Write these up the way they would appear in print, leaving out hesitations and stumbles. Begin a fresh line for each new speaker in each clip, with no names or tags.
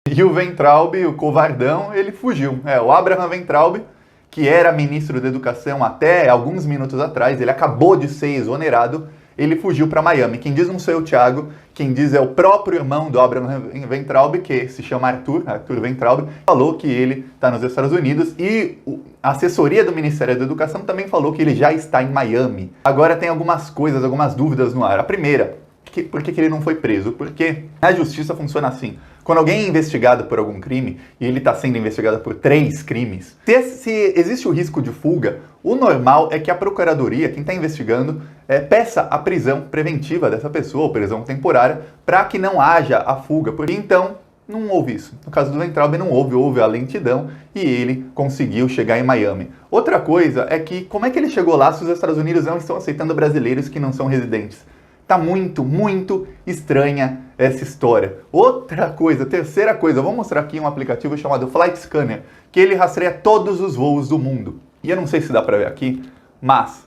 E o Weintraub, o covardão, ele fugiu. O Abraham Weintraub, que era ministro da Educação até alguns minutos atrás, ele acabou de ser exonerado, ele fugiu para Miami. Quem diz não sou eu, Thiago, quem diz é o próprio irmão do Abraham Weintraub, que se chama Arthur Weintraub, falou que ele está nos Estados Unidos e a assessoria do Ministério da Educação também falou que ele já está em Miami. Agora tem algumas coisas, algumas dúvidas no ar. A primeira, por que ele não foi preso? Porque a justiça funciona assim. Quando alguém é investigado por algum crime, e ele está sendo investigado por 3 crimes, se existe o risco de fuga, o normal é que a procuradoria, quem está investigando, peça a prisão preventiva dessa pessoa, ou prisão temporária, para que não haja a fuga. Porque então, não houve isso. No caso do Weintraub não houve a lentidão e ele conseguiu chegar em Miami. Outra coisa é que, como é que ele chegou lá se os Estados Unidos não estão aceitando brasileiros que não são residentes? Tá muito, muito estranha essa história. Outra coisa, terceira coisa, eu vou mostrar aqui um aplicativo chamado Flight Scanner, que ele rastreia todos os voos do mundo. E eu não sei se dá para ver aqui, mas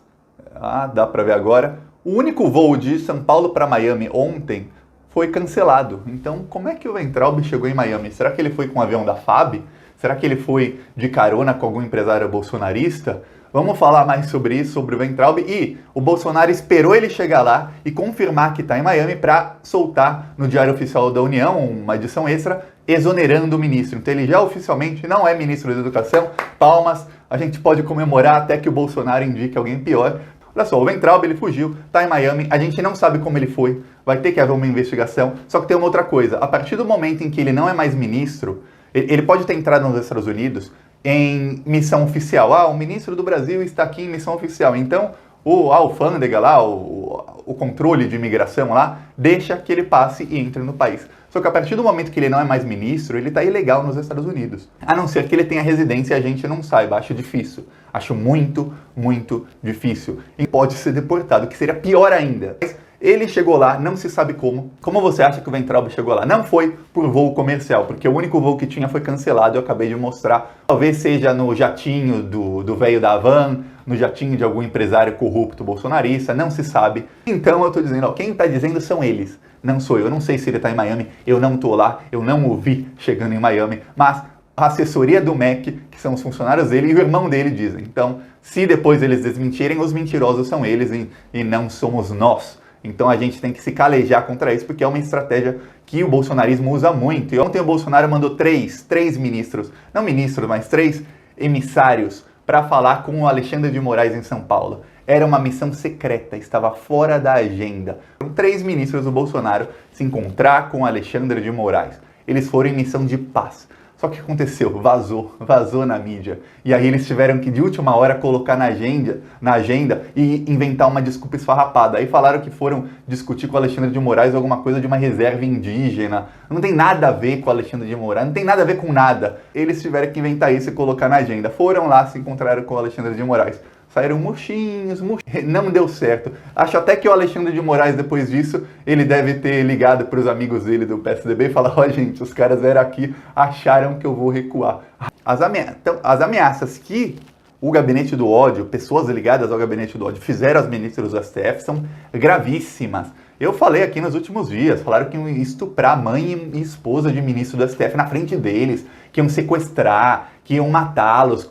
dá para ver agora. O único voo de São Paulo para Miami ontem foi cancelado. Então, como é que o Weintraub chegou em Miami? Será que ele foi com um avião da FAB? Será que ele foi de carona com algum empresário bolsonarista? Vamos falar mais sobre isso, sobre o Weintraub. E o Bolsonaro esperou ele chegar lá e confirmar que está em Miami para soltar no Diário Oficial da União, uma edição extra, exonerando o ministro. Então ele já oficialmente não é ministro da Educação. Palmas, a gente pode comemorar até que o Bolsonaro indique alguém pior. Olha só, o Weintraub, ele fugiu, está em Miami, a gente não sabe como ele foi, vai ter que haver uma investigação. Só que tem uma outra coisa, a partir do momento em que ele não é mais ministro, ele pode ter entrado nos Estados Unidos em missão oficial. O ministro do Brasil está aqui em missão oficial. Então, a alfândega lá, o controle de imigração lá, deixa que ele passe e entre no país. Só que a partir do momento que ele não é mais ministro, ele está ilegal nos Estados Unidos. A não ser que ele tenha residência e a gente não saiba. Acho difícil. Acho muito, muito difícil. E pode ser deportado, que seria pior ainda. Ele chegou lá, não se sabe como. Como você acha que o Weintraub chegou lá? Não foi por voo comercial, porque o único voo que tinha foi cancelado, eu acabei de mostrar. Talvez seja no jatinho do velho da Havan, no jatinho de algum empresário corrupto bolsonarista, não se sabe. Então eu tô dizendo, quem tá dizendo são eles, não sou eu. Eu não sei se ele tá em Miami, eu não tô lá, eu não o vi chegando em Miami, mas a assessoria do MEC, que são os funcionários dele, e o irmão dele dizem. Então, se depois eles desmentirem, os mentirosos são eles e não somos nós. Então a gente tem que se calejar contra isso, porque é uma estratégia que o bolsonarismo usa muito. E ontem o Bolsonaro mandou três ministros, não ministros, mas 3 emissários para falar com o Alexandre de Moraes em São Paulo. Era uma missão secreta, estava fora da agenda. 3 ministros do Bolsonaro se encontrar com o Alexandre de Moraes. Eles foram em missão de paz. Só que aconteceu, vazou na mídia. E aí eles tiveram que, de última hora, colocar na agenda e inventar uma desculpa esfarrapada. Aí falaram que foram discutir com o Alexandre de Moraes alguma coisa de uma reserva indígena. Não tem nada a ver com o Alexandre de Moraes, não tem nada a ver com nada. Eles tiveram que inventar isso e colocar na agenda. Foram lá, se encontraram com o Alexandre de Moraes. Saíram murchinhos, não deu certo. Acho até que o Alexandre de Moraes, depois disso, ele deve ter ligado para os amigos dele do PSDB e falar, gente, os caras eram aqui, acharam que eu vou recuar. As ameaças que o gabinete do ódio, pessoas ligadas ao gabinete do ódio, fizeram aos ministros do STF são gravíssimas. Eu falei aqui nos últimos dias, falaram que iam estuprar mãe e esposa de ministro do STF na frente deles, que iam sequestrar, que iam matá-los,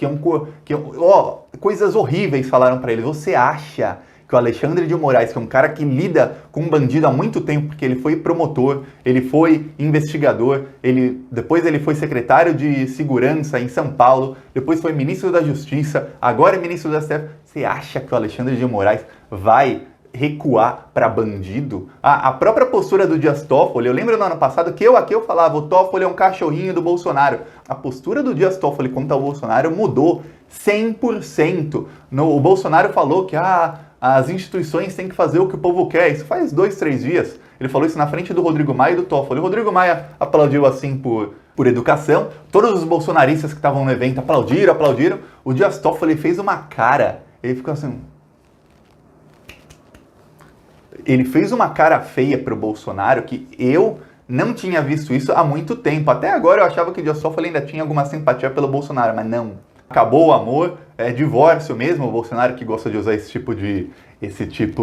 coisas horríveis falaram para eles. Você acha que o Alexandre de Moraes, que é um cara que lida com um bandido há muito tempo, porque ele foi promotor, ele foi investigador, depois ele foi secretário de segurança em São Paulo, depois foi ministro da Justiça, agora é ministro do STF. Você acha que o Alexandre de Moraes vai recuar para bandido? A própria postura do Dias Toffoli, eu lembro no ano passado que eu falava, o Toffoli é um cachorrinho do Bolsonaro. A postura do Dias Toffoli contra o Bolsonaro mudou 100%. O Bolsonaro falou que as instituições têm que fazer o que o povo quer. Isso faz 2, 3 dias. Ele falou isso na frente do Rodrigo Maia e do Toffoli. O Rodrigo Maia aplaudiu assim por educação. Todos os bolsonaristas que estavam no evento aplaudiram. O Dias Toffoli fez uma cara. Ele ficou assim... Ele fez uma cara feia pro Bolsonaro que eu não tinha visto isso há muito tempo. Até agora eu achava que o Dias Toffoli ainda tinha alguma simpatia pelo Bolsonaro, mas não. Acabou o amor, é divórcio mesmo. O Bolsonaro, que gosta de usar esse tipo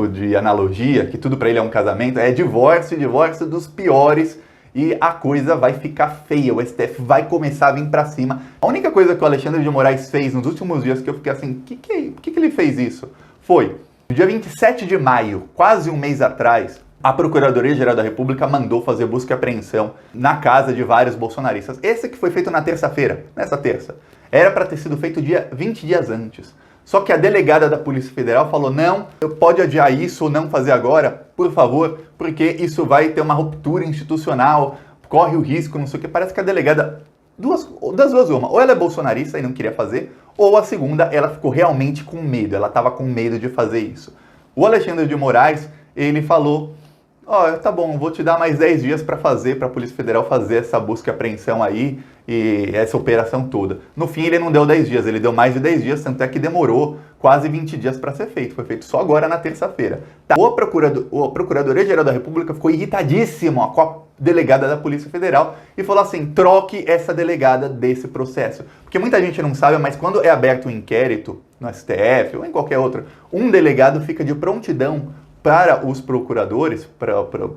de analogia, que tudo pra ele é um casamento, é divórcio dos piores. e a coisa vai ficar feia, o STF vai começar a vir pra cima. A única coisa que o Alexandre de Moraes fez nos últimos dias que eu fiquei assim, por que ele fez isso? Foi, no dia 27 de maio, quase um mês atrás, a Procuradoria-Geral da República mandou fazer busca e apreensão na casa de vários bolsonaristas. Esse que foi feito na terça-feira, nessa terça. Era para ter sido feito 20 dias antes. Só que a delegada da Polícia Federal falou, não, pode adiar isso ou não fazer agora, por favor, porque isso vai ter uma ruptura institucional, corre o risco, não sei o que. Parece que a delegada, das duas uma, ou ela é bolsonarista e não queria fazer, ou a segunda, ela ficou realmente com medo, ela estava com medo de fazer isso. O Alexandre de Moraes, ele falou, tá bom, vou te dar mais 10 dias para a Polícia Federal fazer essa busca e apreensão aí, e essa operação toda. No fim, ele não deu 10 dias, ele deu mais de 10 dias, tanto é que demorou quase 20 dias para ser feito. Foi feito só agora na terça-feira. A Procuradoria-Geral da República ficou irritadíssima com a delegada da Polícia Federal e falou assim, troque essa delegada desse processo. Porque muita gente não sabe, mas quando é aberto um inquérito no STF ou em qualquer outro, um delegado fica de prontidão para os procuradores,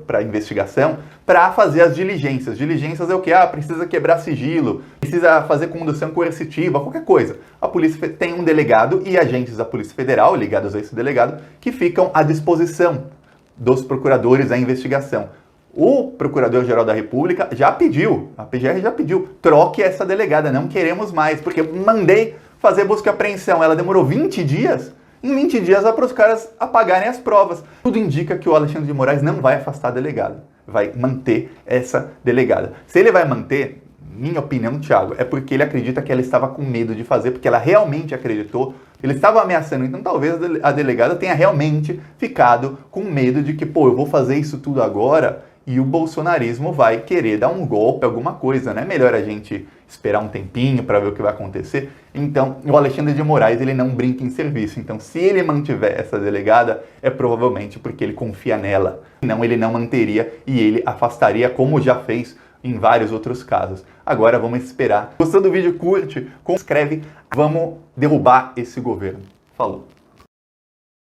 para a investigação, para fazer as diligências. Diligências é o que? Precisa quebrar sigilo, precisa fazer condução coercitiva, qualquer coisa. A polícia tem um delegado e agentes da Polícia Federal, ligados a esse delegado, que ficam à disposição dos procuradores da investigação. O Procurador-Geral da República já pediu, a PGR já pediu, troque essa delegada, não queremos mais, porque mandei fazer busca e apreensão, ela demorou 20 dias, em 20 dias dá para os caras apagarem as provas. Tudo indica que o Alexandre de Moraes não vai afastar a delegada, vai manter essa delegada. Se ele vai manter, minha opinião, Thiago, é porque ele acredita que ela estava com medo de fazer, porque ela realmente acreditou, ele estava ameaçando, então talvez a delegada tenha realmente ficado com medo de que, eu vou fazer isso tudo agora e o bolsonarismo vai querer dar um golpe, alguma coisa, né? Melhor a gente esperar um tempinho para ver o que vai acontecer. Então, o Alexandre de Moraes, ele não brinca em serviço. Então, se ele mantiver essa delegada, é provavelmente porque ele confia nela. Não, ele não manteria e ele afastaria, como já fez em vários outros casos. Agora, vamos esperar. Gostou do vídeo? Curte, inscreve. Vamos derrubar esse governo. Falou!